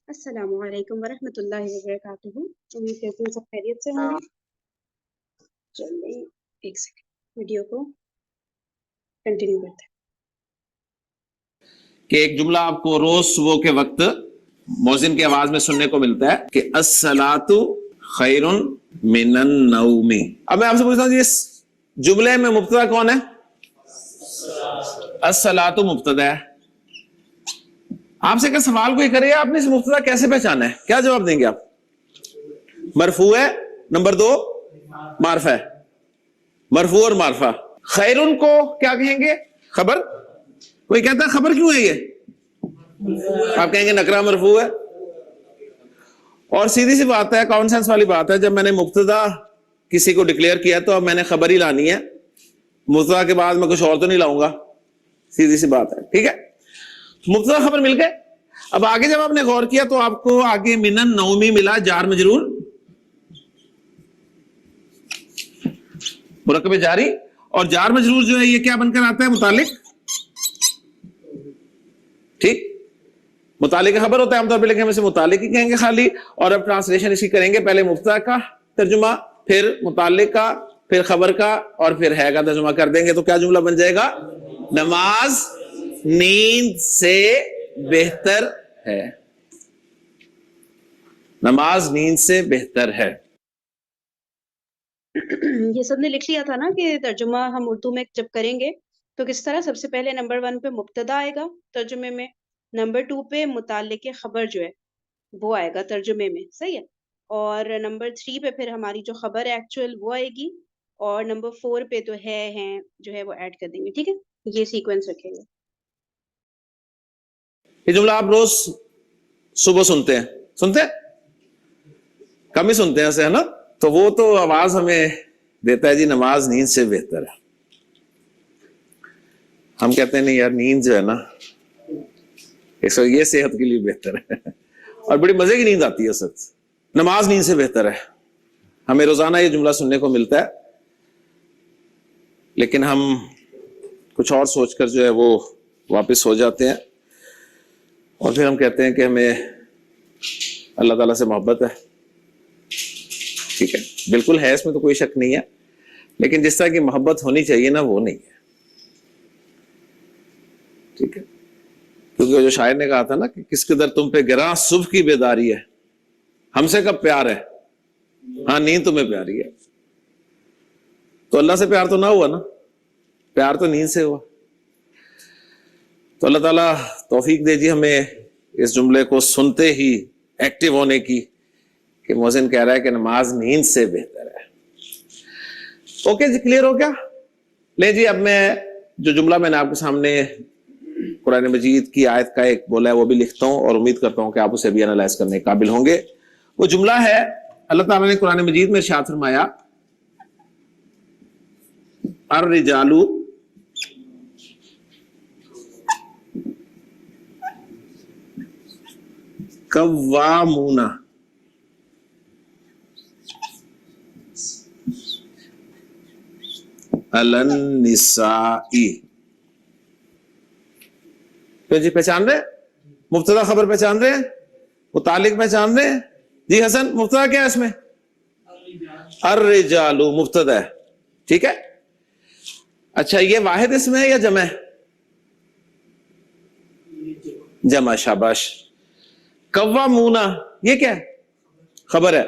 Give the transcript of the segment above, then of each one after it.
السلام علیکم ورحمۃ اللہ وبرکاتہ. امید کرتی ہوں سب خیریت سے ہوں گے. چلیے ایک سیکنڈ ویڈیو کو کنٹینیو کرتے ہیں کہ ایک جملہ آپ کو روز صبح کے وقت مؤذن کی آواز میں سننے کو ملتا ہے کہ الصلاۃ خیر من النوم. اب میں آپ سے پوچھتا ہوں اس جملے میں مبتدا کون ہے؟ الصلاۃ مبتدا ہے. آپ سے اگر سوال کوئی کرے آپ نے اس مبتدا کیسے پہچانا ہے، کیا جواب دیں گے آپ؟ مرفوع ہے، نمبر 2 معرفہ ہے. مرفوع اور معرفہ. خیرن کو کیا کہیں گے؟ خبر. کوئی کہتا ہے خبر کیوں ہے یہ؟ آپ کہیں گے نکرہ مرفوع ہے. اور سیدھی سی بات ہے، کامن سینس والی بات ہے، جب میں نے مبتدا کسی کو ڈکلیئر کیا تو اب میں نے خبر ہی لانی ہے، مبتدا کے بعد میں کچھ اور تو نہیں لاؤں گا. سیدھی سی بات ہے، ٹھیک ہے. مبتدا خبر مل گئے. اب آگے جب آپ نے غور کیا تو آپ کو آگے من النوم ملا، جار مجرور مرکب جاری، اور جار مجرور جو ہے یہ کیا بن کر آتا ہے؟ متعلق. ٹھیک، متعلق خبر ہوتا ہے عام طور پہ، لیکن ہم اسے متعلق ہی کہیں گے خالی. اور اب ٹرانسلیشن اسی کریں گے، پہلے مبتدا کا ترجمہ، پھر متعلق کا، پھر خبر کا، اور پھر ہے کا ترجمہ کر دیں گے. تو کیا جملہ بن جائے گا؟ نماز نیند سے بہتر ہے. نماز نیند سے بہتر ہے. یہ سب نے لکھ لیا تھا نا کہ ترجمہ ہم اردو میں جب کریں گے تو کس طرح؟ سب سے پہلے نمبر 1 پہ مبتدا آئے گا ترجمے میں، نمبر 2 پہ متعلق خبر جو ہے وہ آئے گا ترجمے میں، صحیح ہے. اور نمبر 3 پہ پھر ہماری جو خبر ہے ایکچوئل وہ آئے گی، اور نمبر 4 پہ تو ہیں جو ہے وہ ایڈ کر دیں گے. ٹھیک ہے، یہ سیکوینس رکھیں گے. یہ جملہ آپ روز صبح سنتے ہیں کم ہی سنتے ہیں ایسے، ہے نا؟ تو وہ تو آواز ہمیں دیتا ہے جی نماز نیند سے بہتر ہے. ہم کہتے ہیں نہیں یار، نیند جو ہے نا یہ صحت کے لیے بہتر ہے اور بڑی مزے کی نیند آتی ہے. سچ، نماز نیند سے بہتر ہے. ہمیں روزانہ یہ جملہ سننے کو ملتا ہے، لیکن ہم کچھ اور سوچ کر جو ہے وہ واپس ہو جاتے ہیں، اور پھر ہم کہتے ہیں کہ ہمیں اللہ تعالیٰ سے محبت ہے. ٹھیک ہے، بالکل ہے، اس میں تو کوئی شک نہیں ہے، لیکن جس طرح کی محبت ہونی چاہیے نا وہ نہیں ہے. ٹھیک ہے، کیونکہ جو شاعر نے کہا تھا نا کہ کس قدر تم پہ گراں صبح کی بیداری ہے، ہم سے کب پیار ہے، ہاں نیند تمہیں پیاری ہے. تو اللہ سے پیار تو نہ ہوا نا، پیار تو نیند سے ہوا. تو اللہ تعالیٰ توفیق دے جی ہمیں اس جملے کو سنتے ہی ایکٹیو ہونے کی، کہ مؤذن کہہ رہا ہے کہ نماز نیند سے بہتر ہے. اوکے جی، کلیئر ہو گیا؟ لے جی، اب میں جو جملہ میں نے آپ کے سامنے قرآن مجید کی آیت کا ایک بولا ہے وہ بھی لکھتا ہوں، اور امید کرتا ہوں کہ آپ اسے بھی انالائز کرنے کے قابل ہوں گے. وہ جملہ ہے، اللہ تعالیٰ نے قرآن مجید میں ارشاد فرمایا الرجال قوامون علی النساء. تو جی پہچان رہے؟ مبتدا خبر پہچان رہے ہیں؟ متعلق پہچان رہے ہیں؟ جی حسن، مبتدا کیا ہے اس میں؟ الرجال مبتدا ہے، ٹھیک ہے. اچھا، یہ واحد اسم ہے یا جمع ہے؟ جمع، شاباش. قوامون یہ کیا ہے؟ خبر ہے.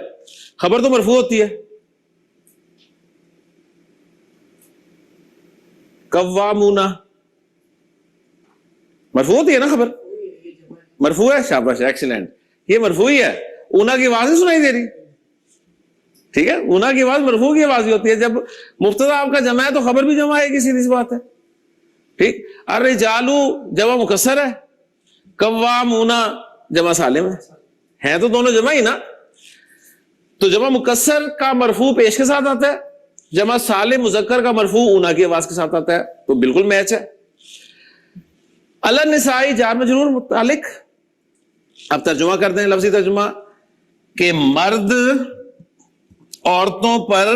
خبر تو مرفوع ہوتی ہے. قوامون مرفوع ہوتی ہے نا خبر؟ مرفوع ہے، شاباش، ایکسیلنٹ. یہ مرفوع ہی ہے. اونا کی آواز نہیں سنائی دے رہی؟ ٹھیک ہے، اونا کی آواز مرفوع کی آواز ہی ہوتی ہے. جب مبتدا آپ کا جمع ہے تو خبر بھی جمع آئے گی، سیدھی سی بات ہے. ٹھیک. الرجال جمع مکسر ہے، قوامون جمع سالم ہے تو دونوں جمع ہی نا. تو جمع مکسر کا مرفوع پیش کے ساتھ آتا ہے، جمع سالم مذکر کا مرفوع اونا کی آواز کے ساتھ آتا ہے، تو بالکل میچ ہے. علی النساء جار مجرور متعلق. اب ترجمہ کر دیں، لفظی ترجمہ، کہ مرد عورتوں پر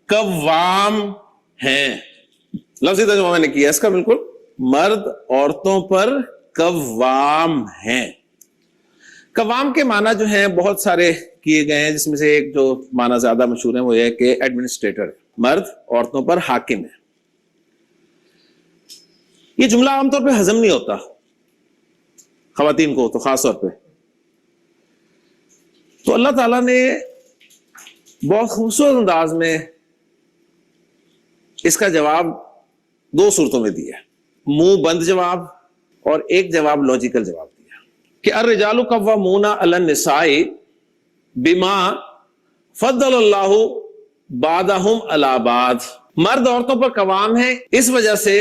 قوام ہیں. لفظی ترجمہ میں نے کیا اس کا، بالکل، مرد عورتوں پر قوام ہیں. قوام کے معنی جو ہیں بہت سارے کیے گئے ہیں، جس میں سے ایک جو معنی زیادہ مشہور ہے وہ یہ ہے کہ ایڈمنسٹریٹر، مرد عورتوں پر حاکم ہے۔ یہ جملہ عام طور پہ ہضم نہیں ہوتا خواتین کو، تو خاص طور پہ تو اللہ تعالیٰ نے بہت خوبصورت انداز میں اس کا جواب دو صورتوں میں دیا، منہ بند جواب اور ایک جواب لاجیکل جواب دیا کہ الرجال قوامون علی النساء بما فضل اللہ بعضهم علی بعض، مرد عورتوں پر قوام ہیں اس وجہ سے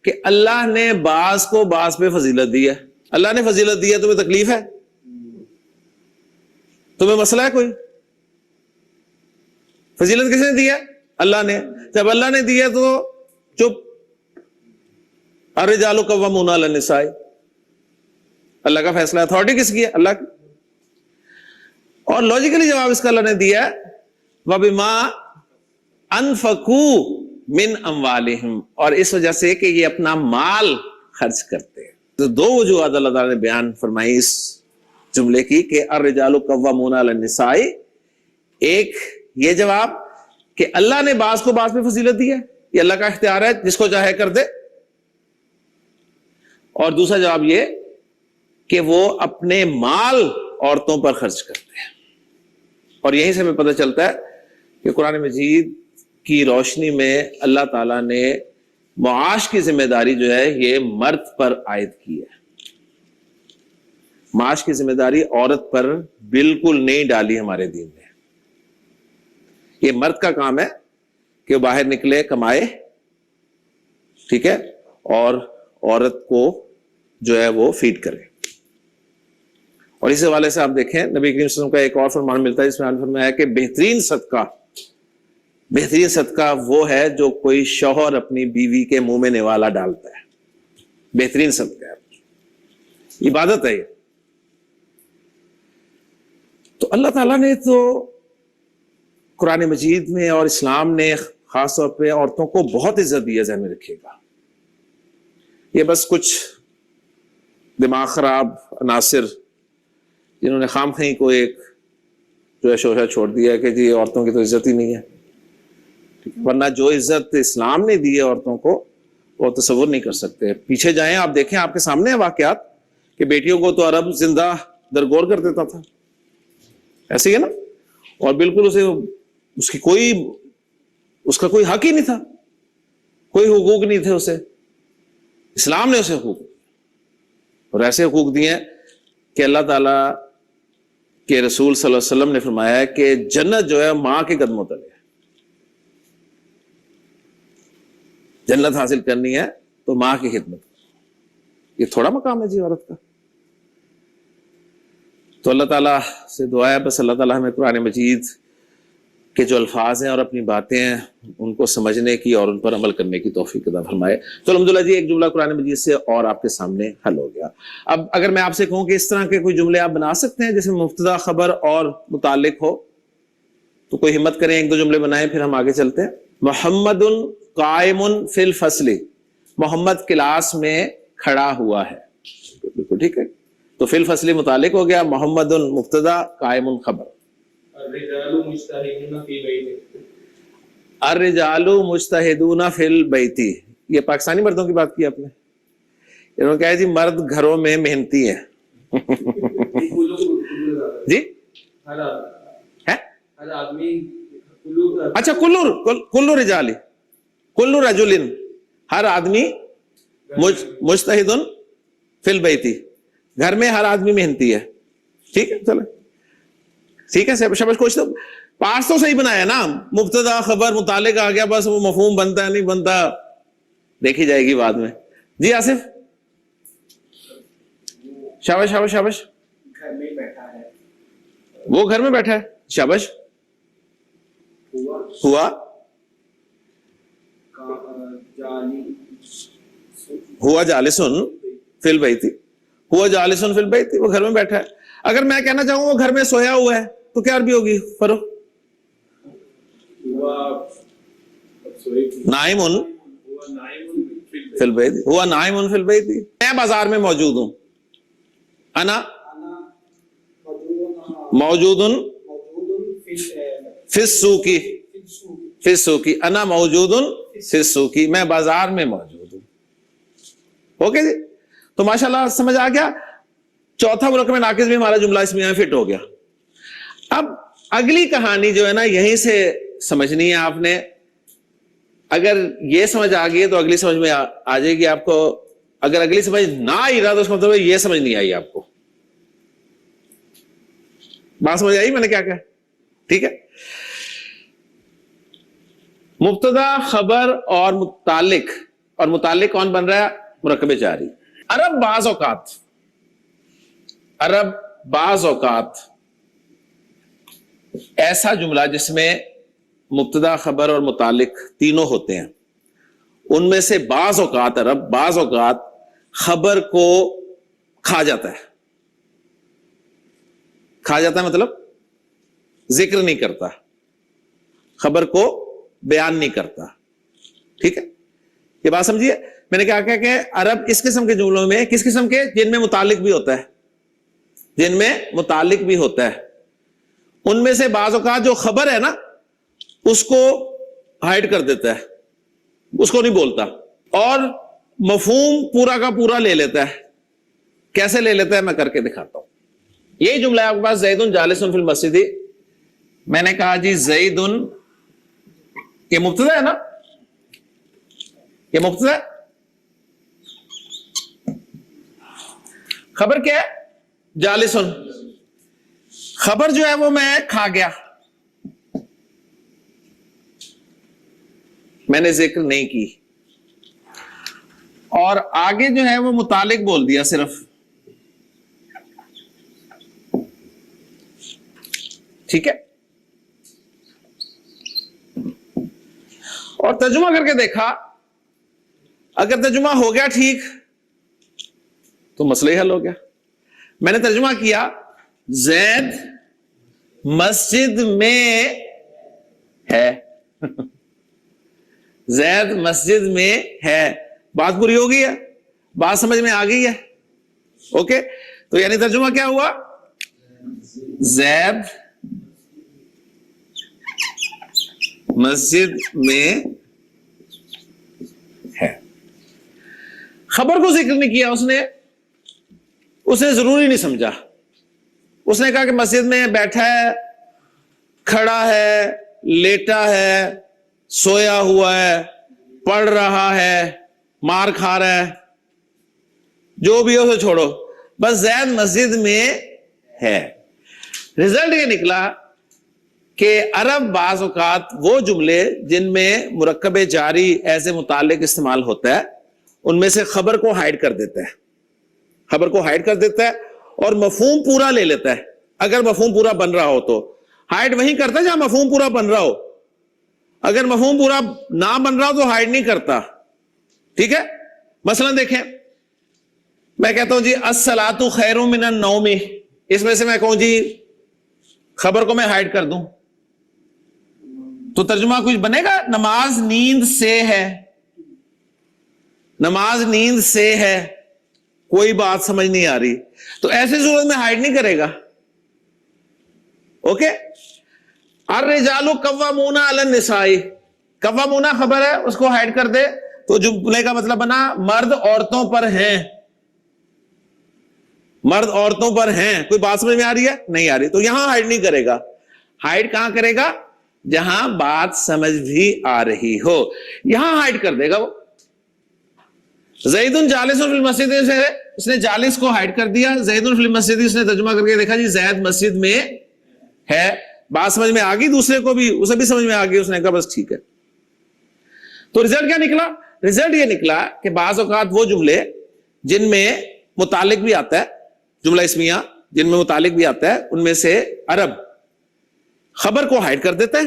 کہ اللہ نے بعض کو بعض پہ فضیلت دی ہے۔ اللہ نے فضیلت دی ہے، تمہیں تکلیف ہے؟ تمہیں مسئلہ ہے کوئی؟ فضیلت کس نے دی ہے؟ اللہ نے۔ جب اللہ نے دی ہے تو چپ۔ الرجال قوامون علی النساء، اللہ کا فیصلہ، اتھارٹی کس کی ہے؟ اللہ کی۔ اور لاجیکلی جواب اس کا اللہ نے دیا ہے وَبِمَا أَنفَقُوا مِنْ أَمْوَالِهِمْ، اور اس وجہ سے کہ یہ اپنا مال خرچ کرتے ہیں۔ تو دو وجوہات اللہ تعالیٰ نے بیان فرمائی اس جملے کی کہ الرجال قوامون علی النساء، ایک یہ جواب کہ اللہ نے بعض کو بعض پہ فضیلت دی ہے، یہ اللہ کا اختیار ہے، جس کو چاہے کر دے، اور دوسرا جواب یہ کہ وہ اپنے مال عورتوں پر خرچ کرتے ہیں۔ اور یہیں سے ہمیں پتہ چلتا ہے کہ قرآن مجید کی روشنی میں اللہ تعالیٰ نے معاش کی ذمہ داری جو ہے یہ مرد پر عائد کی ہے، معاش کی ذمہ داری عورت پر بالکل نہیں ڈالی ہمارے دین میں۔ یہ مرد کا کام ہے کہ وہ باہر نکلے، کمائے، ٹھیک ہے، اور عورت کو جو ہے وہ فیڈ کرے۔ اور اس حوالے سے آپ دیکھیں نبی کریم صلی اللہ علیہ وسلم کا ایک اور فرمان ملتا ہے جس میں فرمایا کہ بہترین صدقہ وہ ہے جو کوئی شوہر اپنی بیوی کے منہ میں نوالا ڈالتا ہے، بہترین صدقہ ہے، عبادت ہے یہ۔ تو اللہ تعالیٰ نے تو قرآن مجید میں اور اسلام نے خاص طور پہ عورتوں کو بہت عزت دی ہے، ذہن میں رکھیے گا۔ یہ بس کچھ دماغ خراب عناصر جنہوں نے خام خیں کو ایک جو ہے شوشہ چھوڑ دیا کہ جی عورتوں کی تو عزت ہی نہیں ہے، ورنہ جو عزت اسلام نے دی ہے عورتوں کو وہ تصور نہیں کر سکتے۔ پیچھے جائیں آپ دیکھیں، آپ کے سامنے ہیں واقعات کہ بیٹیوں کو تو عرب زندہ درگور کر دیتا تھا، ایسے ہی ہے نا، اور بالکل اس کا کوئی حق ہی نہیں تھا، کوئی حقوق نہیں تھے اسے، اسلام نے اسے حقوق اور ایسے حقوق دیے ہیں کہ اللہ تعالیٰ کے رسول صلی اللہ علیہ وسلم نے فرمایا ہے کہ جنت جو ہے ماں کے قدموں تلے ہے، جنت حاصل کرنی ہے تو ماں کی خدمت، یہ تھوڑا مقام ہے جی عورت کا۔ تو اللہ تعالیٰ سے دعا ہے بس اللہ تعالیٰ ہمیں قرآن مجید کے جو الفاظ ہیں اور اپنی باتیں ہیں ان کو سمجھنے کی اور ان پر عمل کرنے کی توفیق عطا فرمائے۔ تو الحمدللہ جی ایک جملہ قرآن مجید سے اور آپ کے سامنے حل ہو گیا۔ اب اگر میں آپ سے کہوں کہ اس طرح کے کوئی جملے آپ بنا سکتے ہیں جیسے مبتدا خبر اور متعلق ہو، تو کوئی ہمت کریں، ایک دو جملے بنائیں، پھر ہم آگے چلتے ہیں۔ محمد قائم فی الفصل، محمد کلاس میں کھڑا ہوا ہے، بالکل ٹھیک ہے، تو فی الفصل متعلق ہو گیا، محمد مبتدا قائم خبر۔ الرجال مجتہدون فی البیت، یہ پاکستانی مردوں کی بات کی آپ نے، انہوں نے کہا جی مرد گھروں میں محنتی ہیں جی، اچھا کلو رجال، کلو رجل، ہر آدمی مجتہد فی البیت، گھر میں ہر آدمی محنتی ہے، ٹھیک ہے، چلو ٹھیک ہے، شاباش، کوشش تو پاس تو صحیح بنایا نا، مبتدا خبر متعلق آ گیا، بس وہ مفہوم بنتا ہے نہیں بنتا دیکھی جائے گی بعد میں۔ جی آصف، شاباش شاباش شاباش، گھر میں بیٹھا ہے، وہ گھر میں بیٹھا ہے، شاباش، ہوا ہوا جالسن فی البیت، ہوا جالسن فی البیت، وہ گھر میں بیٹھا ہے۔ اگر میں کہنا چاہوں وہ گھر میں سویا ہوا ہے تو کیا عربی ہوگی فرو؟ نائم فی البیت، ہوا نائم فی البیت، میں بازار میں موجود ہوں، انا मौजूदुन फिस्सूकी, फिस्सूकी, अना मौजूदुन फिस्सूकी, मैं बाजार में मौजूद हूं। ओके जी, तो माशाल्लाह समझ आ गया। चौथा मुरक्कब नाकिस भी हमारा जुमला इसमें में फिट हो गया। अब अगली कहानी जो है ना, यहीं से समझनी है आपने। अगर ये समझ आ गई है तो अगली समझ में आ जाएगी आपको। अगर अगली समझ ना आई रहा तो उसका मतलब ये समझ नहीं आई आपको। बात समझ आई मैंने क्या कहा? ठीक है। मुब्तदा, खबर और मुतालिक, और मुतालिक कौन बन रहा है? मुरक्कब जारी। अरब बाज़ औकात, अरब बाज़ औकात ऐसा जुमला जिसमें मुब्तदा, खबर और मुतालिक तीनों होते हैं, उनमें से बाज़ औकात, अरब बाज़ औकात खबर को खा जाता है। खा जाता है मतलब जिक्र नहीं करता, खबर को बयान नहीं करता। ठीक है, ये बात समझिए। मैंने क्या कहा कि अरब इस किस्म के जुमलों में, किस किस्म के? जिनमें मुतालिक भी होता है, जिनमें मुतालिक भी होता है, उनमें से बाज़ औक़ात जो खबर है ना, उसको हाइड कर देता है, उसको नहीं बोलता, और मफहूम पूरा का पूरा ले लेता है। कैसे ले लेता है मैं करके दिखाता हूं। यही जुमला है आपके पास, ज़ैदुन जालिसुन फिल मस्जिद। मैंने कहा जी ज़ैदुन, ये मुब्तदा है ना, ये मुब्तदा है। खबर क्या है? जालिसुन। खबर जो है वो मैं खा गया, मैंने जिक्र नहीं की, और आगे जो है वो मुतालिक बोल दिया सिर्फ। ठीक है, और तर्जुमा करके देखा, अगर तर्जुमा हो गया ठीक तो मसला ही हल हो गया। मैंने तर्जुमा किया, ज़ैद मस्जिद में है। ज़ैद मस्जिद में है, बात पूरी हो गई है, बात समझ में आ गई है। ओके, तो यानी तर्जुमा क्या हुआ? ज़ैद मस्जिद में है। खबर को जिक्र नहीं किया उसने, उसने जरूरी नहीं समझा। उसने कहा कि मस्जिद में बैठा है, खड़ा है, लेटा है, सोया हुआ है, पढ़ रहा है, मार खा रहा है, जो भी हो उसे छोड़ो, बस ज़ैद मस्जिद में है। रिजल्ट ये निकला कि अरब बाज़ औक़ात वो जुमले जिनमें मुरक्कब जारी ऐसे मुतालिक इस्तेमाल होता है, उनमें से खबर को हाइड कर देता है, खबर को हाइड कर देता है और मफहूम पूरा ले लेता है। अगर मफहूम पूरा बन रहा हो तो हाइड वहीं करता है जहां मफहूम पूरा बन रहा हो। अगर मफहूम पूरा ना बन रहा हो तो हाइड नहीं करता। ठीक है, मसलन देखें, मैं कहता हूं जी अस्सलातु खैरुम मिनन नौमी, इसमें से मैं कहूं जी खबर को मैं हाइड कर दूं तो तर्जुमा कुछ बनेगा? नमाज नींद से है, नमाज नींद से है, कोई बात समझ नहीं आ रही, तो ऐसी सूरत में हाइड नहीं करेगा। ओके, अर्रिजालु कव्वामूना अलन निसाई, कव्वामूना खबर है, उसको हाइड कर दे तो जुमले का मतलब बना मर्द औरतों पर हैं, मर्द औरतों पर हैं। कोई बात समझ में आ रही है? नहीं आ रही, तो यहां हाइड नहीं करेगा। हाइड कहां करेगा? जहां बात समझ भी आ रही हो, यहां हाइड कर देगा वो। ज़ैदुन जालिसुन फिल मस्जिद से उसने जालिस को हाइड कर दिया, ज़ैदुन फिल मस्जिद उसने तर्जुमा करके देखा जी ज़ैद मस्जिद में है, बात समझ में आ गई, दूसरे को भी, उसे भी समझ में आ गई, उसने कहा बस ठीक है। तो रिजल्ट क्या निकला? रिजल्ट ये निकला कि बाज़ औक़ात वो जुमले जिनमें मुतालिक भी आता है, जुमला इस्मिया जिनमें मुतालिक भी आता है, उनमें से अरब खबर को हाइड कर देता है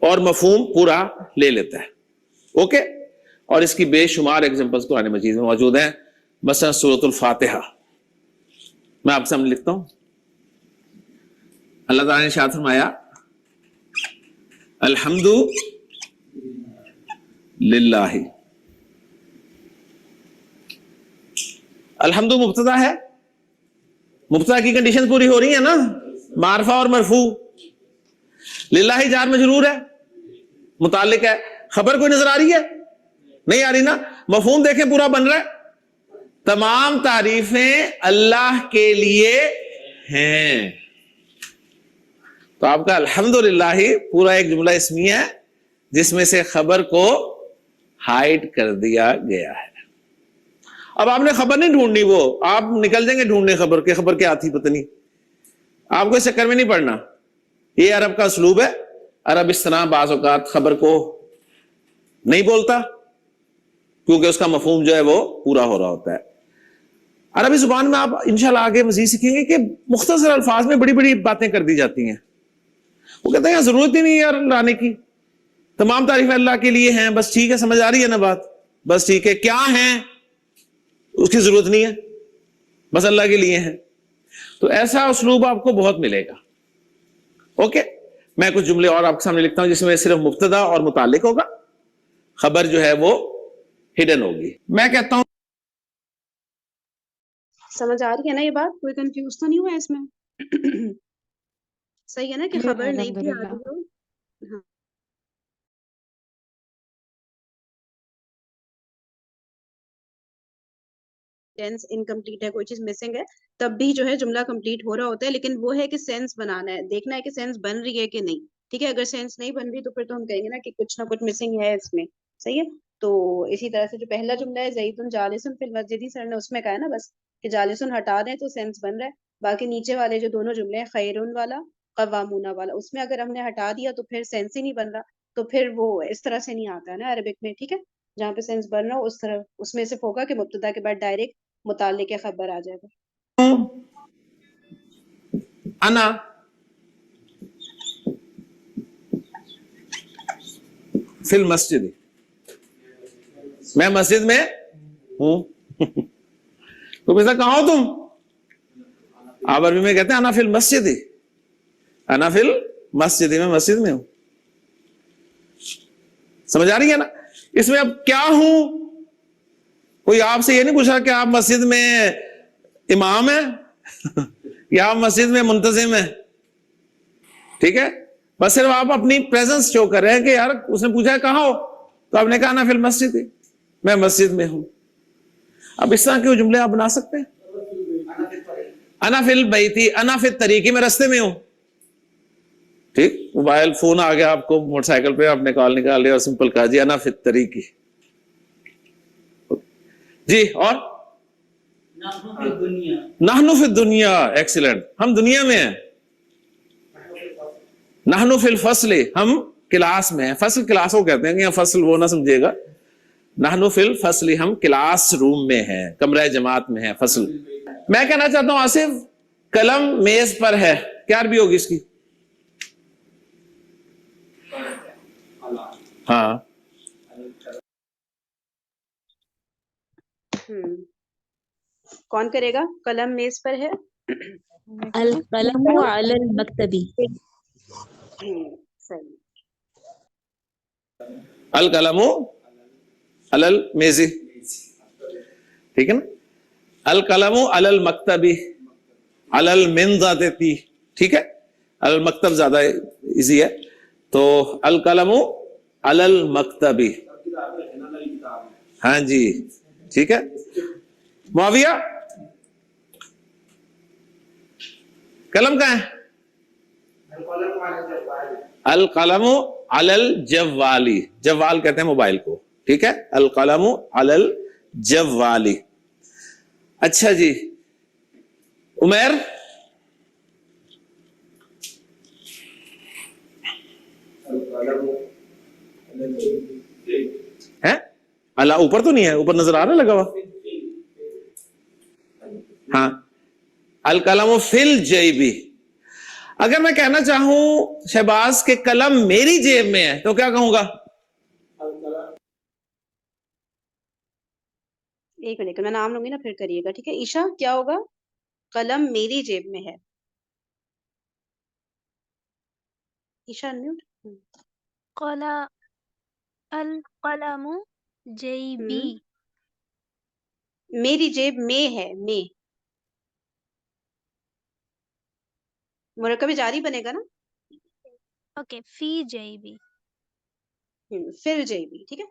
और मफहूम पूरा ले लेता है। ओके, और इसकी बेशुमार एग्जांपल्स कुरान मजीद में मौजूद हैं। मसलन सूरतुल फातिहा मैं आपके सामने लिखता हूं। अल्लाह ताला ने इरशाद फरमाया अल्हम्दु लिल्लाहि। अल्हम्दु मुब्तदा है, मुब्तदा की कंडीशन पूरी हो रही है ना, मारफा और मरफू। लिल्लाहि जार मजरूर है, मुतालिक है। खबर कोई नजर आ रही है? नहीं आ रही ना। मफहूम देखें पूरा बन रहा है, तमाम तारीफें अल्लाह के लिए हैं। तो आपका अल्हम्दुलिल्लाह पूरा एक जुमला इस्मिया है जिसमें से खबर को हाइड कर दिया गया है। अब आपने खबर नहीं ढूंढनी, वो आप निकल जाएंगे ढूंढने खबर के, खबर क्या थी पता नहीं। आपको इस चक्कर में नहीं पड़ना, ये अरब का उसलूब है। अरब इस तरह बाज़ औक़ात खबर को नहीं बोलता क्योंकि उसका मफहूम जो है वो पूरा हो रहा होता है। अरबी जुबान में आप इंशाल्लाह आगे मजीद सीखेंगे कि मुख्तसर अल्फाज में बड़ी बड़ी बातें कर दी जाती हैं। वो कहते हैं जरूरत ही नहीं यार लाने की, तमाम तारीफें अल्लाह के लिए हैं, बस ठीक है, समझ आ रही है ना बात, बस ठीक है, क्या है उसकी जरूरत नहीं है, बस अल्लाह के लिए है। तो ऐसा उसलूब आपको बहुत मिलेगा। ओके, मैं कुछ जुमले और आपके सामने लिखता हूं जिसमें सिर्फ मुब्तदा और मुतालिक होगा, खबर जो है वो हिडन होगी। मैं कहता हूं, समझ आ रही है ना ये बात? कोई कंफ्यूज तो नहीं हुआ इसमें? सही है ना कि जी खबर नहीं भी आ अल्हम्दुलिल्लाह। रही हो? हाँ। टेंस इनकम्प्लीट है, कोई चीज मिसिंग है, तब भी जो है जुमला कंप्लीट हो रहा होता है। लेकिन वो है कि सेंस बनाना है, देखना है कि सेंस बन रही है कि नहीं। ठीक है, अगर सेंस नहीं बन रही तो फिर तो हम कहेंगे ना कि कुछ ना कुछ मिसिंग है इसमें। सही है। तो इसी तरह से जो पहला जुमला है ज़ैदुन जालिसुन फिल मस्जिद, सर ने उसमें कहा है ना बस कि जालिसुन हटा दें तो सेंस बन रहा है। बाकी नीचे वाले जो दोनों जुमले हैं, खैरुन वाला कवामूना वाला, उसमें अगर हमने हटा दिया तो फिर सेंस ही नहीं बन रहा। तो फिर वो इस तरह से नहीं आता है ना अरबिक में। ठीक है, जहाँ पे सेंस बन रहा हो उस तरह उसमें सिर्फ होगा कि मुब्तदा के बाद डायरेक्ट मुताल्लिक़ खबर आ जाएगा। अना फिल मस्जिद, मैं मस्जिद में हूं। तो वैसा कहां हो तुम? आप अरबी में कहते हैं अना फिल मस्जिद, अना फिल मस्जिद, मैं मस्जिद में हूं। समझ आ रही है ना? इसमें अब क्या हूं, कोई आपसे ये नहीं पूछा कि आप मस्जिद में इमाम है या आप मस्जिद में मुंतजिम है। ठीक है, बस सिर्फ आप अपनी प्रेजेंस शो कर रहे हैं कि यार उसने पूछा है कहां हो, तो आपने कहा ना फिल मस्जिद, मैं मस्जिद में हूं। अब इस तरह के जुमले आप बना सकते हैं। अना फिल बैती, अना फिल तरीके, में रास्ते में हूं। ठीक, मोबाइल फोन आ गया आपको मोटरसाइकिल पे, आपने कॉल निकाल लिया और सिंपल कहा जी अना फिल तरीके। जी, और नाहनु फिल दुनिया, एक्सीलेंट, हम दुनिया में हैं। नाहनु फिल फसले, हम क्लास में हैं। फसल क्लास को कहते हैं, फसल वो ना समझिएगा। नाहनु फिल फसली, हम क्लास रूम में हैं, कमरे जमात में हैं, फसल। मैं कहना चाहता हूं आसिफ, कलम मेज पर है, क्या अरबी होगी इसकी? हाँ, कौन करेगा? कलम मेज पर है। अल कलमु अलल मक्तबी। सही। अल कलमु अलल मेजी, ठीक है ना। अल कलमु अलल मक्तबी, अलल मिनज़ाती, ठीक है। अलल मक्तब ज्यादा इजी है, तो अल कलमु अलल मक्तबी। हाँ जी, ठीक है। मुआविया, कलम कहाँ है? अल कलमु अलल जवाली, जवाल कहते हैं मोबाइल को, ठीक है। अल कलमु अलल जवाली। अच्छा जी, उमर, है अल्लाह ऊपर तो नहीं है, ऊपर नजर आ रहा लगा हुआ। हाँ, अल कलमु फिल जेबी। अगर मैं कहना चाहूं शहबाज के कलम मेरी जेब में है तो क्या कहूंगा? एक मिनट, मैं नाम लूंगी ना फिर करिएगा, ठीक है। ईशा, क्या होगा? कलम मेरी जेब में है। ईशा अनम्यूट। कला अल कलमु जेबी। मेरी जेब में है, में। مرکب جاری بنے گا نا. اوکے فی جیبی. فل جیبی. ٹھیک ہے,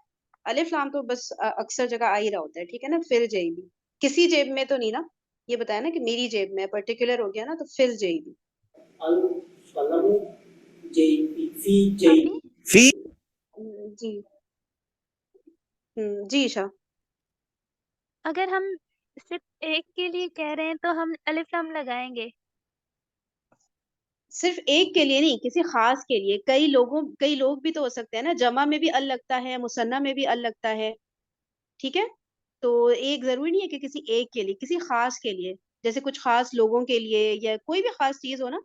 الف لام تو بس اکثر جگہ آ ہی رہا ہوتا ہے. ٹھیک ہے نا, فل جیبی. کسی جیب میں تو نہیں نا, یہ بتایا نا کہ میری جیب میں, پرٹیکولر ہو گیا نا, تو فل جیبی. القلم جیبی فی جیبی. ابھی فی جی. جی عشا. اگر ہم صرف ایک کے لیے کہہ رہے ہیں تو ہم الف لام لگائیں گے. صرف ایک کے لیے نہیں, کسی خاص کے لیے. کئی لوگ بھی تو ہو سکتے ہیں نا, جمع میں بھی ال لگتا ہے, مثنیٰ میں بھی ال لگتا ہے. ٹھیک ہے, تو ایک ضروری نہیں ہے کہ کسی ایک کے لیے, کسی خاص کے لیے. جیسے کچھ خاص لوگوں کے لیے, یا کوئی بھی خاص چیز ہو نا.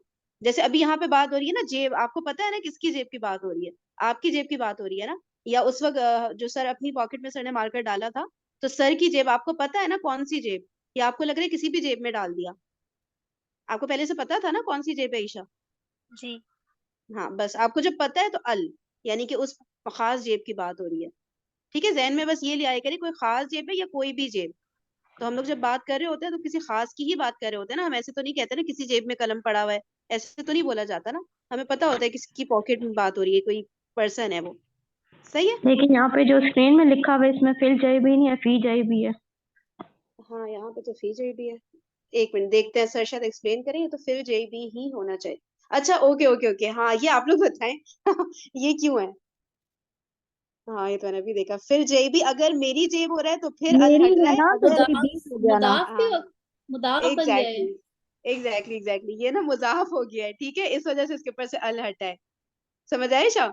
جیسے ابھی یہاں پہ بات ہو رہی ہے نا جیب, آپ کو پتا ہے نا کس کی جیب کی بات ہو رہی ہے, آپ کی جیب کی بات ہو رہی ہے نا. یا اس وقت جو سر اپنی پاکٹ میں سر نے مار کر ڈالا تھا, تو سر کی جیب آپ کو پتا ہے نا کون سی جیب, یا آپ کو لگ رہا ہے کسی بھی جیب میں ڈال دیا؟ آپ کو پہلے سے پتا تھا نا کون سی جیب ہے عشا؟ جی. ہاں, بس آپ کو جب پتا ہے تو ال, یعنی کہ اس خاص جیب کی بات ہو رہی ہے. ٹھیک ہے, ذہن میں بس یہ لے آئے کرے, کوئی خاص جیب ہے یا کوئی بھی جیب. تو ہم لوگ جب بات کر رہے ہوتے ہیں تو کسی خاص کی ہی بات کر رہے ہوتے ہیں نا, ہم ایسے تو نہیں کہتے نا کسی جیب میں قلم پڑا ہوا ہے, ایسے تو نہیں بولا جاتا نا. ہمیں پتا ہوتا ہے کس کی پاکٹ میں بات ہو رہی ہے, کوئی پرسن ہے وہ. صحیح ہے. لیکن یہاں پہ جو اسکرین میں لکھا ہوا ہے اس میں فل جائی بھی نہیں ہے, فی جائی بھی ہے. ہاں, یہاں پہ تو فی جے بھی ہے. ایک منٹ دیکھتے ہیں, سر شاید ایکسپلین کریں, تو فل جے بھی ہی ہونا چاہیے. اچھا اوکے اوکے اوکے, ہاں یہ آپ لوگ بتائیں یہ کیوں ہے. ہاں یہ تو میں نے بھی دیکھا, پھر جے بھی اگر میری جیب ہو رہا ہے تو پھر ال میری ہٹ رہا ہے ہے, نا تو اگر بیچ ہو گیا نا. ہاں مضاف بن گیا ہے. ایگزیکٹلی یہ نا مضاف ہو گیا ہے. ٹھیک ہے, اس وجہ سے اس کے اوپر سے ال ہٹا ہے. سمجھ آئے شاہ؟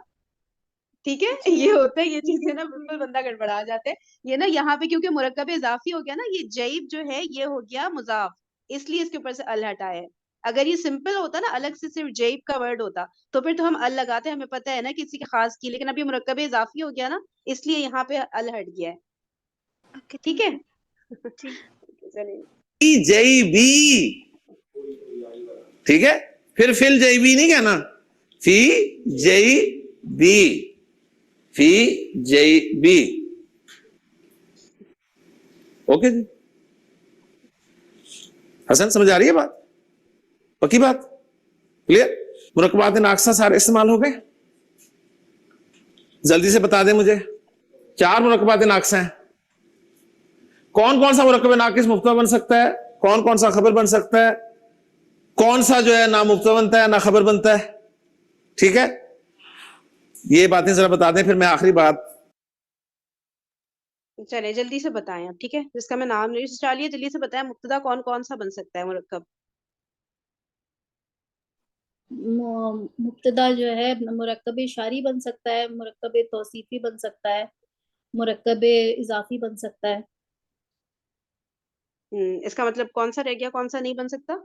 ٹھیک ہے, جی یہ ہوتا ہے, یہ چیزیں نا بالکل بندہ گڑبڑا جاتے ہیں. یہ نا یہاں پہ کیونکہ مرکب اضافی ہو گیا نا, یہ جیب جو ہے یہ ہو گیا مضاف, اس لیے اس کے اوپر سے ال ہٹا ہے. اگر یہ سمپل ہوتا نا, الگ سے صرف جیب کا ورڈ ہوتا, تو پھر تو ہم ال لگاتے ہیں, ہمیں پتہ ہے نا کسی کے خاص کی. لیکن ابھی مرکب اضافی ہو گیا نا, اس لیے یہاں پہ ال ہٹ گیا ہے. اوکے ٹھیک ہے, تھینک یو. جی. چلیے. فی جئی بی. ٹھیک ہے, پھر فل جئی بی نہیں کہنا, فی جئی بی, فی جئی بی. اوکے جی, حسن سمجھ آ رہی ہے بات, پکی بات, کلیئر. مرکبات ناقصہ سارے استعمال ہو گئے, جلدی سے بتا دیں مجھے. 4 مرکبات ناقصہ ہیں. کون کون سا مرکب ناقص مبتدا بن سکتا ہے, کون کون سا خبر بن سکتا ہے, کون سا جو ہے نہ مبتدا بنتا ہے نہ خبر بنتا ہے. ٹھیک ہے, یہ باتیں ذرا بتا دیں, پھر میں آخری بات. چلے جلدی سے بتائیں آپ. ٹھیک ہے, جس کا میں نام نہیں ڈالیے, جلدی سے بتائیں مبتدا کون کون سا بن سکتا ہے مرکب. مبتدا جو ہے مرکب اشاری بن سکتا ہے, مرکب توصیفی بن سکتا ہے, مرکب اضافی بن سکتا ہے. اس کا مطلب کون سا رہ گیا, کون سا نہیں بن سکتا؟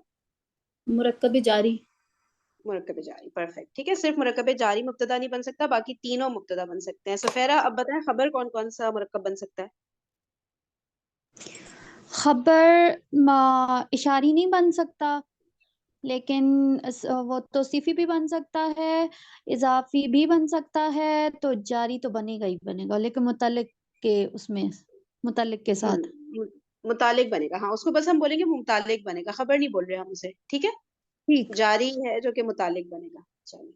مرکب جاری. مرکب جاری, پرفیکٹ. ٹھیک ہے, صرف مرکب جاری مبتدا نہیں بن سکتا, باقی تینوں مبتدا بن سکتے ہیں. سفیرہ اب بتائیں خبر کون کون سا مرکب بن سکتا ہے. خبر اشاری نہیں بن سکتا, لیکن وہ توصیفی بھی بن سکتا ہے, اضافی بھی بن سکتا ہے, تو جاری تو بنے گا ہی بنے گا, لیکن متعلق کے اس میں متعلق کے ساتھ. متعلق بنے گا, ہاں اس کو بس ہم بولیں گے متعلق بنے گا, خبر نہیں بول رہے ہم اسے. ٹھیک ہے, ٹھیک. جاری ہے جو کہ متعلق بنے گا. چلیے,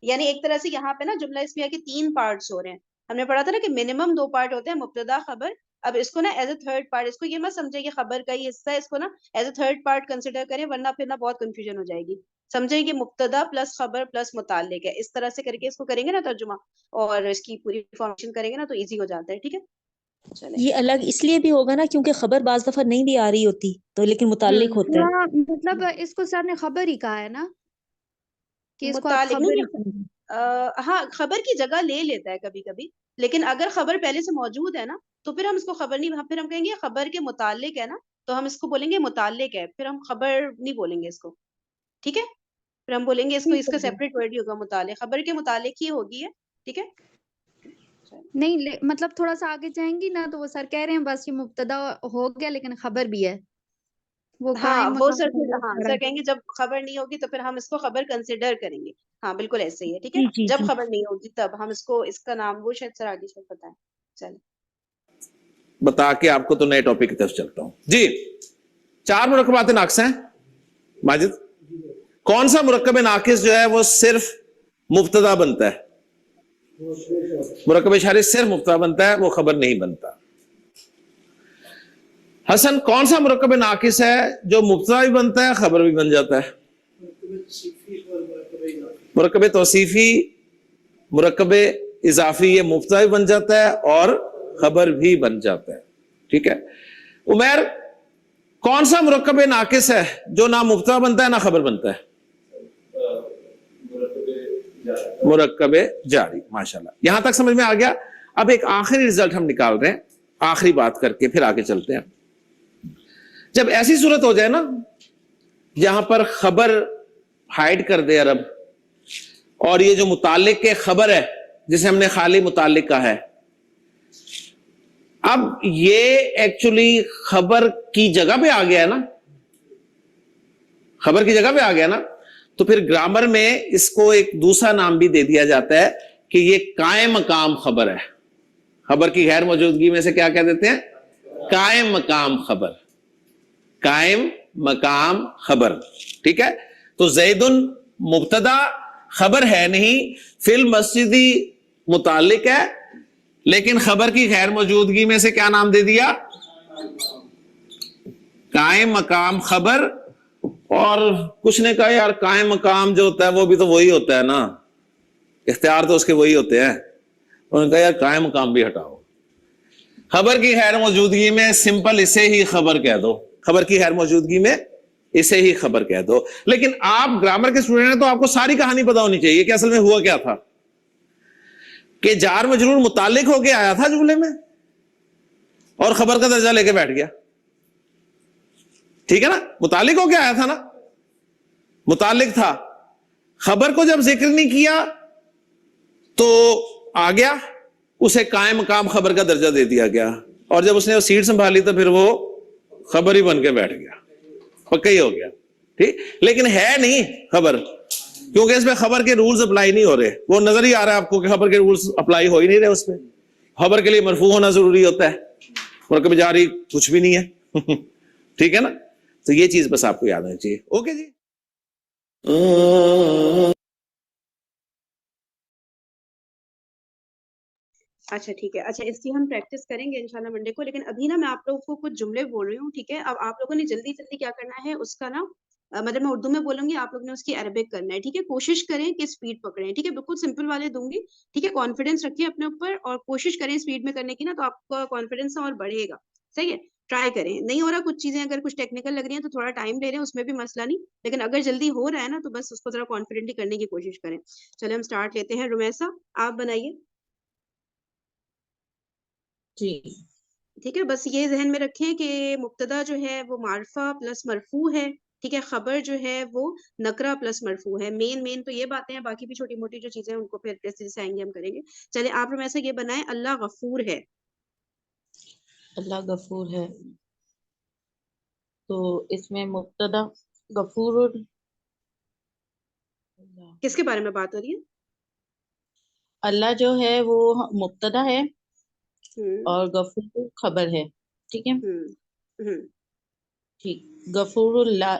یعنی ایک طرح سے یہاں پہ نا جملہ اسمیہ کے 3 پارٹس ہو رہے ہیں. ہم نے پڑھا تھا نا کہ منیمم 2 پارٹ ہوتے ہیں, مبتدا خبر. اب اس کو نا ایز اے تھرڈ پارٹ, اس کو یہ مت سمجھے کہ خبر کا ہی حصہ ہے, اس کو نا as a third part consider کریں, ورنہ پھر نا بہت کنفیوژن ہو جائے گی. سمجھیں کہ مبتدا پلس خبر پلس متعلق ہے, اس طرح سے کر کے اس کو کریں گے نا ترجمہ, اور اس کی پوری فارمیشن کریں گے نا تو ایزی ہو جاتا ہے. ٹھیک ہے, چلیں. یہ الگ اس لیے بھی ہوگا نا کیونکہ خبر بعض دفعہ نہیں بھی آ رہی ہوتی, تو لیکن متعلق ہوتا ہے. ہاں, مطلب اس کو سر نے خبر ہی کہا ہے نا, کہ اس کو آپ متعلق خبر ہی نہیں, ہاں خبر کی جگہ لے لیتا ہے کبھی کبھی, لیکن اگر خبر پہلے سے موجود ہے نا تو پھر ہم اس کو خبر نہیں, پھر ہم کہیں گے خبر کے متعلق ہے نا, تو ہم اس کو بولیں گے متعلق ہے, پھر ہم خبر نہیں بولیں گے اس کو. ٹھیک ہے, پھر ہم بولیں گے اس کو, اس کا سیپریٹ ورڈ ہی ہوگا متعلق, خبر کے متعلق ہی ہوگی ہے. ٹھیک ہے, نہیں, مطلب تھوڑا سا آگے جائیں گی نا تو وہ سر کہہ رہے ہیں بس یہ مبتدا ہو گیا لیکن خبر بھی ہے, وہ ہاں قائم وہ مقام سر, ہاں کھڑا سر ہے. کہیں گے جب خبر نہیں ہوگی تو پھر ہم اس کو خبر کنسیڈر کریں گے. ہاں بالکل ایسے ہی ہے. ٹھیک ہے, جی جی جب جی. خبر نہیں ہوگی تب ہم اس کو, اس کا نام وہ شاید سر آگے شاید بتائیں. چلیں بتا کے آپ کو تو نئے ٹاپک کی طرف چلتا ہوں. جی, 4 مرکبات ناقص ہیں. ماجد कौन सा मुरक्कब नाकिस जो है वो सिर्फ मुब्तदा बनता है? मुरक्कब इशारी सिर्फ मुब्तदा बनता है, वो खबर नहीं बनता। हसन, कौन सा मुरक्कब नाकिस है जो मुब्तदा भी बनता है, खबर भी बन जाता है? मुरक्कब तौसीफी, मुरक्कब इजाफी, ये मुब्तदा भी बन जाता है और खबर भी बन जाता है। ठीक है उमैर, कौन सा मुरक्कब नाकिस है जो ना मुब्तदा बनता है ना खबर बनता है? मुरक्कब जारी। माशाल्लाह, यहां तक समझ में आ गया। अब एक आखिरी रिजल्ट हम निकाल रहे हैं, आखिरी बात करके फिर आगे चलते हैं। जब ऐसी सूरत हो जाए ना जहां पर खबर हाइड कर दे अरब, और ये जो मुतालिक के खबर है जिसे हमने खाली मुतालिक कहा है, अब ये एक्चुअली खबर की जगह पे आ गया है ना, खबर की जगह पे आ गया ना, तो फिर ग्रामर में इसको एक दूसरा नाम भी दे दिया जाता है कि ये कायम मकाम खबर है। खबर की गैर मौजूदगी में से क्या कह देते हैं? कायम मकाम खबर, कायम मकाम खबर। ठीक है, तो ज़ैदुन मुब्तदा खबर है नहीं, फिल मस्जिदी मुतालिक है, लेकिन खबर की गैर मौजूदगी में से क्या नाम दे दिया? कायम मकाम खबर। और कुछ ने कहा यार कायम मकाम जो होता है वो भी तो वही होता है ना, इख्तियार तो उसके वही होते हैं। उन्होंने कहा यार कायम मकाम भी हटाओ, खबर की गैर मौजूदगी में सिंपल इसे ही खबर कह दो, खबर की गैर मौजूदगी में इसे ही खबर कह दो। लेकिन आप ग्रामर के स्टूडेंट हैं तो आपको सारी कहानी पता होनी चाहिए कि असल में हुआ क्या था, कि जार मजरूर मुतालिक होके आया था जुमले में और खबर का दर्जा लेके बैठ गया। ठीक है ना, मुतालिक होके आया था ना, मुतालिक था, खबर को जब जिक्र नहीं किया तो आ गया, उसे कायम मकाम खबर का दर्जा दे दिया गया, और जब उसने वो सीट संभाली तो फिर वो खबर ही बन के बैठ गया, पक्का ही हो गया। ठीक, लेकिन है नहीं खबर, क्योंकि इसमें खबर के रूल्स अप्लाई नहीं हो रहे। वो नजर ही आ रहा है आपको कि खबर के रूल्स अप्लाई हो ही नहीं रहे उसमें। खबर के लिए मरफू होना जरूरी होता है, मुरक्कब जारी कुछ भी नहीं है। ठीक है ना, तो ये चीज बस आपको याद होनी चाहिए। ओके जी। अच्छा ठीक है, अच्छा इसकी हम प्रैक्टिस करेंगे इंशाल्लाह मंडे को। लेकिन अभी ना मैं आप लोगों को कुछ जुमले बोल रही हूँ, ठीक है? अब आप लोगों ने जल्दी जल्दी क्या करना है उसका ना मतलब मैं उर्दू में बोलूंगी, आप लोग ने उसकी अरबिक करना है। ठीक है, कोशिश करें कि स्पीड पकड़ें। ठीक है, बिल्कुल सिंपल वाले दूंगी। ठीक है, कॉन्फिडेंस रखिए अपने ऊपर और कोशिश करें स्पीड में करने की ना, तो आपका कॉन्फिडेंस और बढ़ेगा। सही है, ट्राई करें। नहीं हो रहा कुछ चीजें अगर कुछ टेक्निकल लग रही हैं तो थोड़ा टाइम ले रहे हैं, उसमें भी मसला नहीं, लेकिन अगर जल्दी हो रहा है ना तो बस उसको जरा कॉन्फिडेंटली करने की कोशिश करें। चले हम स्टार्ट लेते हैं। रुमैसा आप बनाइए। जी। ठीक है, बस ये जहन में रखें कि मुब्तदा जो है वो मारफा प्लस मरफू है। ठीक है, खबर जो है वो नकरा प्लस मरफू है। मेन तो ये बातें हैं, बाकी भी छोटी मोटी जो चीजें हैं उनको फिर जैसे जैसे आएंगे हम करेंगे। चले आप लोग ऐसा ये बनाएं, अल्लाह गफूर है। अल्लाह गफूर है, तो इसमें मुब्तदा गफूर, किसके बारे में बात हो रही है? अल्लाह जो है वो मुब्तदा है हम्म और गफूर खबर है। ठीक है, हम्म हम्म ठीक। गफूरुल्लाह,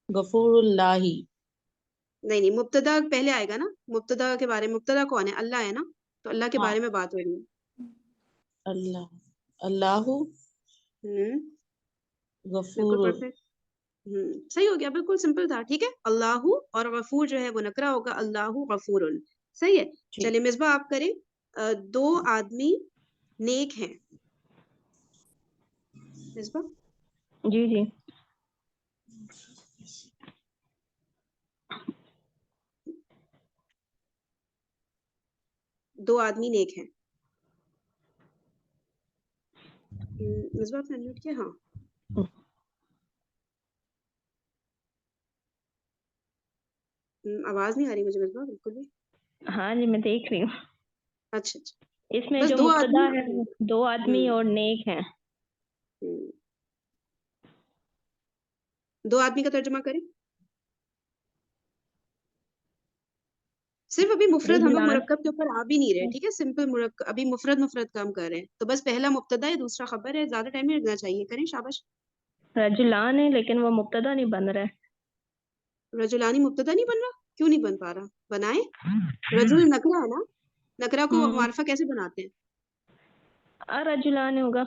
गफूरुल्लाही। नहीं मुब्तदा पहले आएगा ना। मुब्तदा के बारे में, मुब्तदा कौन है? अल्लाह है ना, तो अल्लाह के हाँ, बारे में बात हो रही है। अल्लाह, अल्लाहु हम्म बिल्कुल गफूर। परफेक्ट। सही हो गया, बिल्कुल सिंपल था। ठीक है, अल्लाहु और गफूर जो है वो नकरा होगा, अल्लाहु गफूरुन। सही है। ठीक। चलिए मिसबा आप करें। दो आदमी नेक हैं। मिसबा जी जी। दो आदमी नेक हैं। मिसबा आपने अनम्यूट किया? हाँ। आवाज नहीं आ रही मुझे मिसबा बिल्कुल भी। हाँ जी, मैं देख रही हूँ। अच्छा अच्छा। इसमें बस जो दो मुब्तदा आदमी। है वो दो आदमी हम्म और नेक हैं। हम्म, दो आदमी का तर्जुमा करें। सिर्फ अभी मुफरद हम लोग रजुलान, मुरक्कब के ऊपर आ भी नहीं रहे। ठीक है, सिंपल मुरक्कब अभी मुफरद मुफरद काम कर रहे हैं, तो बस पहला मुब्तदा है, दूसरा खबर है, ज्यादा टाइम नहीं लगना चाहिए। करें, शाबाश। रजुलान है लेकिन वो मुब्तदा नहीं बन रहा है। रजुलानी मुब्तदा नहीं बन रहा, क्यों नहीं बन पा रहा? बनाए। रजुल नकरा है ना, नकरा को मार्फा कैसे बनाते हैं? अर्रजुलानी होगा।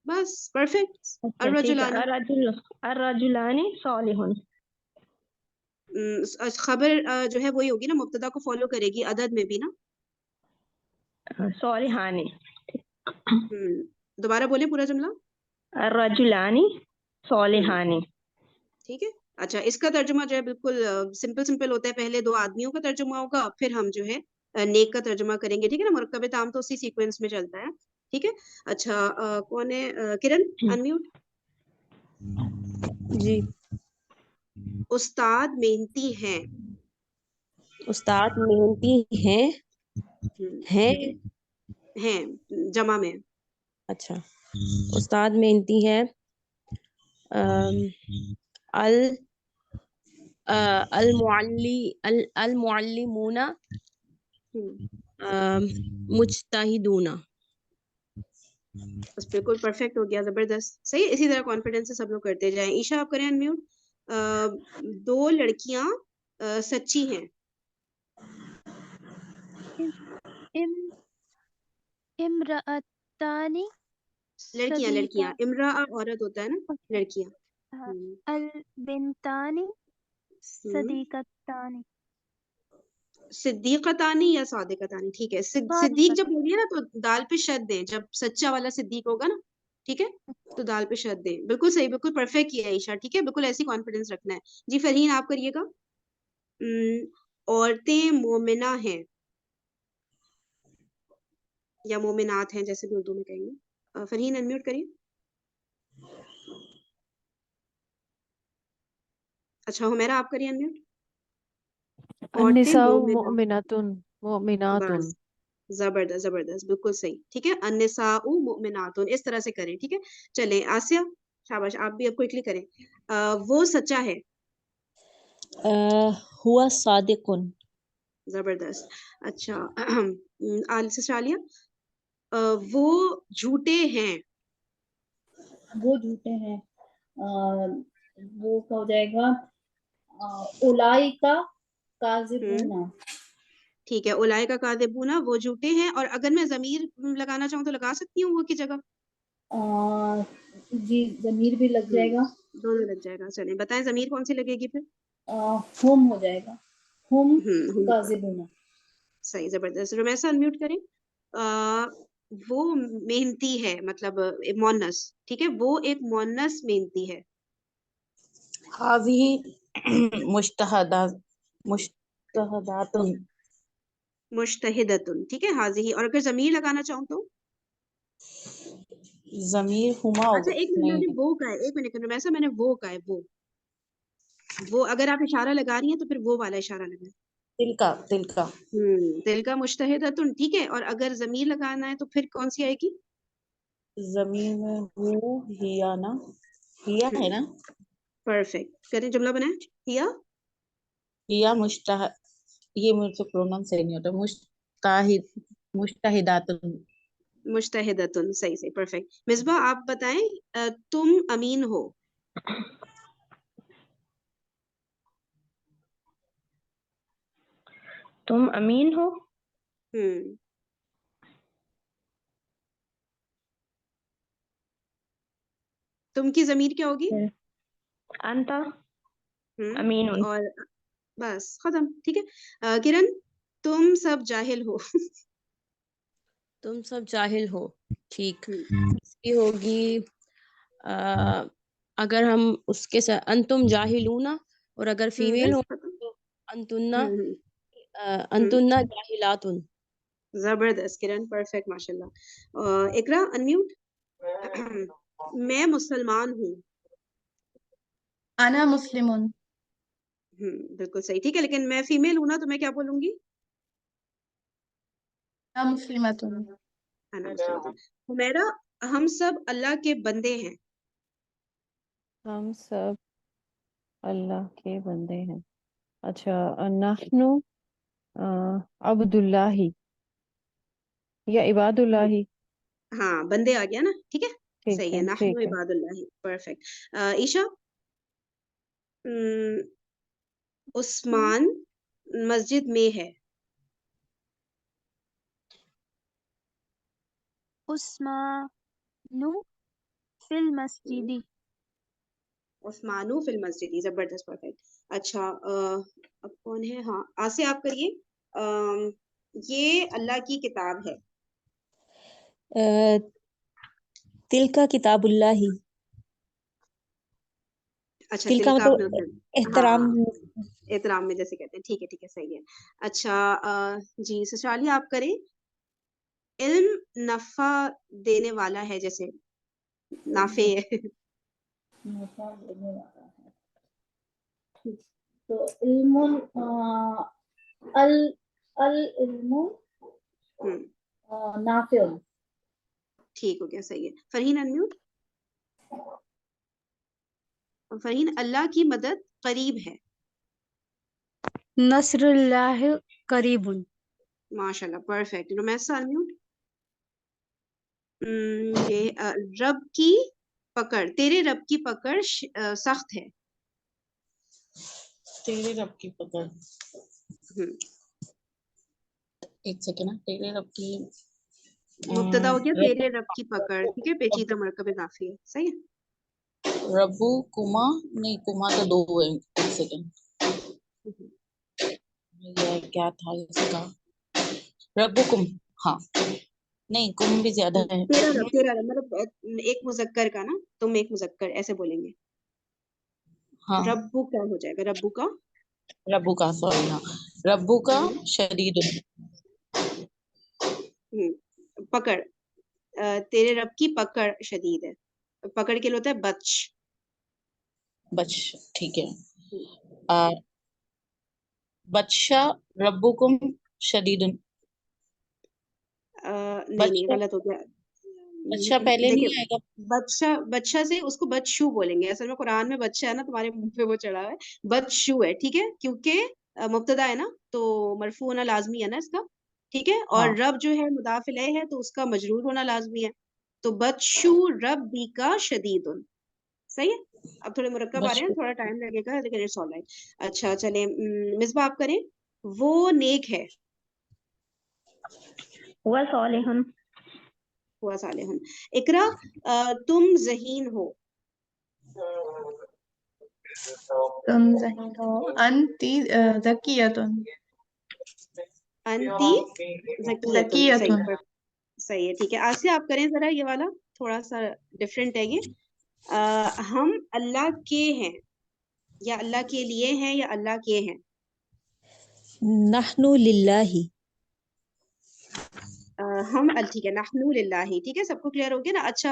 बस परफेक्ट। अच्छा ठीक है, अर्रजुलानी। अर्रजुलानी सालिहुन। खबर जो है वही होगी ना, मुब्तदा को फॉलो करेगी अदद में भी ना। सालिहानी। दोबारा बोले पूरा जुमला। अर्रजुलानी सालिहानी। ठीक है। अच्छा, इसका तर्जुमा जो है बिल्कुल सिंपल सिंपल होता है। पहले दो आदमियों का तर्जुमा होगा, फिर हम जो है नेक का तर्जुमा करेंगे, ठीक है ना। मुरक्कब ताम तो उसी सीक्वेंस में चलता है, ठीक है। अच्छा, कौन है? किरण, अनम्यूट। जी। उस्ताद मेहनती हैं। उस्ताद मेहनती हैं, हैं, हैं जमा में। अच्छा। उस्ताद मेहनती है, अल अल मुअल्लिमूना मुज्तहिदूना। बस बिल्कुल परफेक्ट हो गया, जबरदस्त, सही। इसी तरह कॉन्फिडेंस से सब लोग करते जाएं। ईशा, आप करें अनम्यूट। दो लड़कियां सच्ची हैं। इम इम्रअतानी लड़कियां, लड़कियां, सदीका इमरा औरत होता है ना, लड़कियां। अल बिनतानी हम्म। सदीकतानी सिद्दीकतानी या सादिकतानी, ठीक है। सिद्दीक जब सादिकतानी। बोलिए ना तो दाल पे शद दें, जब सच्चा वाला सिद्दीक होगा ना, ठीक है, तो दाल पे शद दें। बिल्कुल सही, बिल्कुल परफेक्ट किया है ईशा, ठीक है। बिल्कुल ऐसी कॉन्फिडेंस रखना है। जी फरहीन, आप करिएगा। औरतें मोमिना हैं या मोमिनात हैं, जैसे भी उर्दू में कहेंगे। फरहीन, अनम्यूट करिए। अच्छा, हुमैरा, आप करिए अनम्यूट। औरतें अन्निसाउ मोमिना, मुमिनातुन मुमिनातुन। बस जबरदस्त, जबरदस्त, बिल्कुल सही, ठीक है। अन्निसाउ मुमिनातुन, इस तरह से करें, ठीक है। चलें आसिया, शाबाश, आप भी अब क्विकली करें। वो सच्चा है। हुआ सादिकुन। जबरदस्त। अच्छा, सिस्टर आलिया, वो झूठे हैं। वो झूठे हैं। वो क्या हो जाएगा? उलाइका काज़िबूना। ठीक है, उलाय का कादिबूना, वो झूठे हैं। और अगर मैं जमीर लगाना चाहूँ तो लगा सकती हूँ वो की जगह? जी, जमीर भी लग जाएगा। दोनों लग जाएगा। चलें, बताएं जमीर कौन सी लगेगी फिर? हुम हो जाएगा, हुम हम का, काज़िबूना। सही, जबरदस्त। रुमैसा, अनम्यूट करें। वो मेहनती है, मतलब मोनस, ठीक है, वो एक मोनस मेहनती है। हाज़िही मुज्तहदा मुज्तहदातुन। मुश्तहिदतुन, ठीक है, हाजिही। और अगर जमीर लगाना चाहूँ तो? ज़मीर हुमा अच्छा, होगा। एक मिनट, मैंने नहीं, वो का है, एक मिनट रुमैसा, मैंने वो का है, वो अगर आप इशारा लगा रही हैं तो फिर वो वाला इशारा लगाएं। तिलका तिलका। दिल का मुश्तहिदतुन, ठीक है। और अगर जमीर लगाना है तो फिर कौन सी आएगी? ज़मीर में हु हिया ना, हिया है ना। परफेक्ट, करें, जुमला बनाए। हिया, हिया मुश्तह, ये मुझे तो प्रोनाउंस सही नहीं होता। मुश्ताहिदातुन। मुश्तहिदतुन, सही सही, परफेक्ट। मिसबा, आप बताएं, तुम अमीन हो। तुम अमीन हो। हम्म तुम की जमीर क्या होगी? अंता हम्म अमीनुन। और बस खत्म, ठीक है। किरण, तुम सब जाहिल हो। तुम सब जाहिल हो, ठीक। हम्म इसकी होगी अगर हम उसके साथ अंतुम जाहिलूना, और अगर फीमेल बस हो खत्म। तो अंतुन्ना, हम्म हम्म अंतुन्ना जाहिलातुन। जबरदस्त किरण, परफेक्ट, माशाल्लाह। इकरा, अनम्यूट। मैं मुसलमान हूँ। अना मुस्लिमुन। बिल्कुल सही, ठीक है। लेकिन मैं फीमेल हूं ना, तो मैं क्या बोलूंगी? अना मुस्लिमतुन। अना मुस्लिम। हुमैरा, हम सब अल्लाह के बंदे हैं। हम सब अल्लाह के बंदे हैं। अच्छा, नहनु अब्दुल्लाही या इबादुल्लाही। हाँ, बंदे आ गया ना, ठीक है, ठीक सही है। है, ठीक नहनु है। इबादुल्लाह, परफेक्ट। ईशा, عثمان مسجد میں ہے. عثمان فی المسجد. عثمانو فی المسجد. زبردست، پرفیکٹ. اچھا اب کون ہے؟ ہاں آسے آپ کریے. یہ اللہ کی کتاب ہے. تل کا کتاب اللہ ہی. اچھا تل تل کا کا آپ نے مطلب ہاں احترام. احترام میں جیسے کہتے ہیں. ٹھیک ہے صحیح ہے. اچھا جی سسرالی آپ کریں. علم نفع دینے والا ہے، جیسے نافع ہے. نفع دینے والا ہے. ٹھیک. تو علم العلم نافع. ٹھیک ہو گیا، صحیح ہے. فرحین انمیوٹ. فرحین اللہ کی مدد قریب ہے. نصر اللہ قریب. ماشاء اللہ، پرفیکٹ. رومیسا انمیوٹ. یہ رب کی پکڑ، تیرے رب کی پکڑ سخت ہے. تیرے رب کی پکڑ. ایک سیکنڈ. تیرے رب کی مبتدا ہو گیا تیرے رب کی پکڑ. ٹھیک ہے، پیچیدہ مرکب اضافی ہے. صحیح ہے. ربو کما، نہیں کما تو دو ہے. ایک سیکنڈ، یہ کیا تھا اس کا؟ ربو کم. ہاں نہیں، کم بھی زیادہ ہے. تیرا رب مطلب ایک مذکر کا نا، تم ایک مذکر ایسے بولیں گے. ہاں ربو کا ہو جائے گا، ربو کا. ربو کا، سوری. ہاں ربو کا شدید. پکڑ، تیرے رب کی پکڑ شدید ہے. پکڑ کے لیے ہوتا ہے بچ. بچ، ٹھیک ہے. بچہ ربکم شدید. نہیں غلط ہو گیا. بچہ پہلے دیکھیں، نہیں آئے گا. بچہ سے اس کو بچشو بولیں گے. اصل میں قرآن میں بچہ ہے نا، تمہارے منہ پہ وہ چڑھا ہے، بچشو ہے. ٹھیک ہے، کیونکہ مبتدا ہے نا، تو مرفوع ہونا لازمی ہے نا اس کا. ٹھیک ہے. اور ہاں رب جو ہے مضاف الیہ ہے، تو اس کا مجرور ہونا لازمی ہے. تو بچشو رب بھی کا شدید. صحیح ہے. اب تھوڑے مرکب آ رہے ہیں، تھوڑا ٹائم لگے گا لیکن اٹس آل رائٹ. اچھا چلیں مصباح آپ کریں. وہ نیک ہے. ہوا صالح. ہوا صالح. اقرا تم ذہین ہو. تم ذہین ہو. انتی ذکیۃن. انتی ذکیۃن. ذکیۃن. صحیح ہے. ٹھیک ہے. آسیہ آپ کریں ذرا. یہ والا تھوڑا سا ڈفرینٹ ہے. یہ ہم اللہ کے ہیں، یا اللہ کے لیے ہیں، یا اللہ کے ہیں. نحنو للہ. ہم ٹھیک ہے. نحن للہ. ٹھیک ہے، سب کو کلیئر ہو گیا نا. اچھا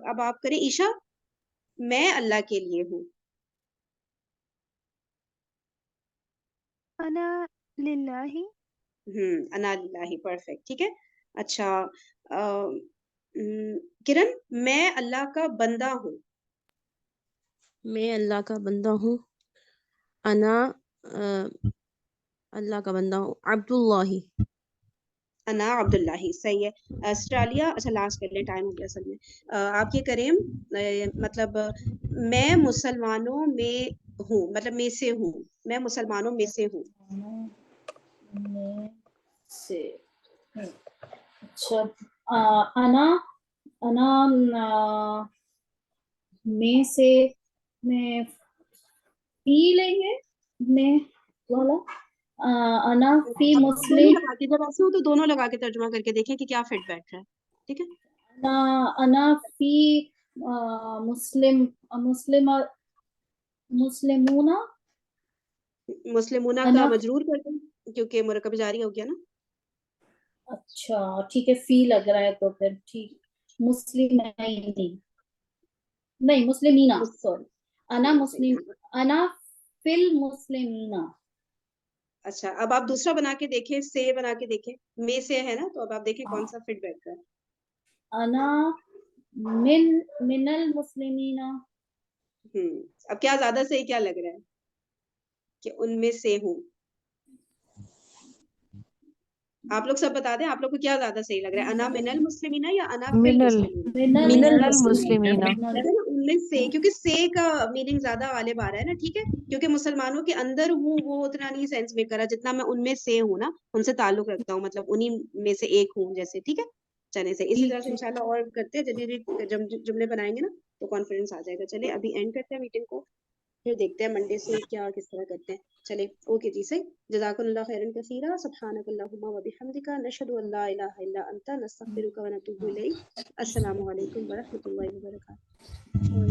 اب آپ کریں عشا. میں اللہ کے لیے ہوں. انا للہ. انا للہ. پرفیکٹ. ٹھیک ہے. اچھا کرن میں اللہ کا بندہ ہوں. میں اللہ کا بندہ ہوں. انا اللہ کا بندہ ہوں. عبداللہ. انا عبداللہ. صحیح ہے. آسٹریلیا. اچھا لاسٹ کر لیں، ٹائم ہو گیا اصل میں. آپ یہ کریں مطلب میں مسلمانوں میں ہوں، مطلب میں سے ہوں. میں مسلمانوں میں سے ہوں. اچھا انا میں سے، میں فی لیں گے. میں والا انا فی اب مسلم. دونوں لگا کے، جب ایسے ہو تو دونوں لگا کے ترجمہ کر کے دیکھیں کہ کیا فٹ بیٹھ رہا ہے. ٹھیک ہے. انا فی مسلمون. مسلمونہ کا مجرور کر دیں کیونکہ مرکب جاری ہو گیا نا. اچھا ٹھیک ہے، فی لگ رہا ہے تو پھر ٹھیک. نہیں مسلمینہ، سوری. انا مسلم، انا فی المسلمین. اچھا اب آپ دوسرا بنا کے دیکھیں، سے بنا کے دیکھیں. میں سے ہے نا، تو اب آپ دیکھیں کون سا فٹ بیٹھ رہا ہے. انا من المسلمین. اب کیا زیادہ صحیح کیا لگ رہا ہے کہ ان میں سے ہوں؟ آپ لوگ سب بتا دیں، آپ لوگ کو کیا زیادہ صحیح لگ رہا ہے. انا من المسلمین یا انا فی المسلمین. من المسلمین. ان उनमें से, क्योंकि से का मीनिंग ज्यादा वाले बार है ना, ठीक है, क्योंकि मुसलमानों के अंदर हूँ वो उतना नहीं सेंस में करा जितना मैं उनमें से हूँ ना, उनसे ताल्लुक रखता हूँ, मतलब उन्हीं में से एक हूँ जैसे, ठीक है। चले से इसी तरह से इंशाल्लाह और करते हैं, जब जुमले बनाएंगे ना तो कॉन्फिडेंस आ जाएगा। चले अभी एंड करते हैं मीटिंग को, फिर देखते हैं मंडे से क्या किस तरह करते हैं। चले ओके जी, सही, जज़ाकल्लाहु खैरन कसीरा, सुब्हानकल्लाहुम्मा व बिहम्दिका, नशहदु अल्ला इलाहा इल्ला अंता, नस्तगफिरुका व नतूबु इलैक। अस्सलामु अलैकुम व रहमतुल्लाहि व बरकातहू।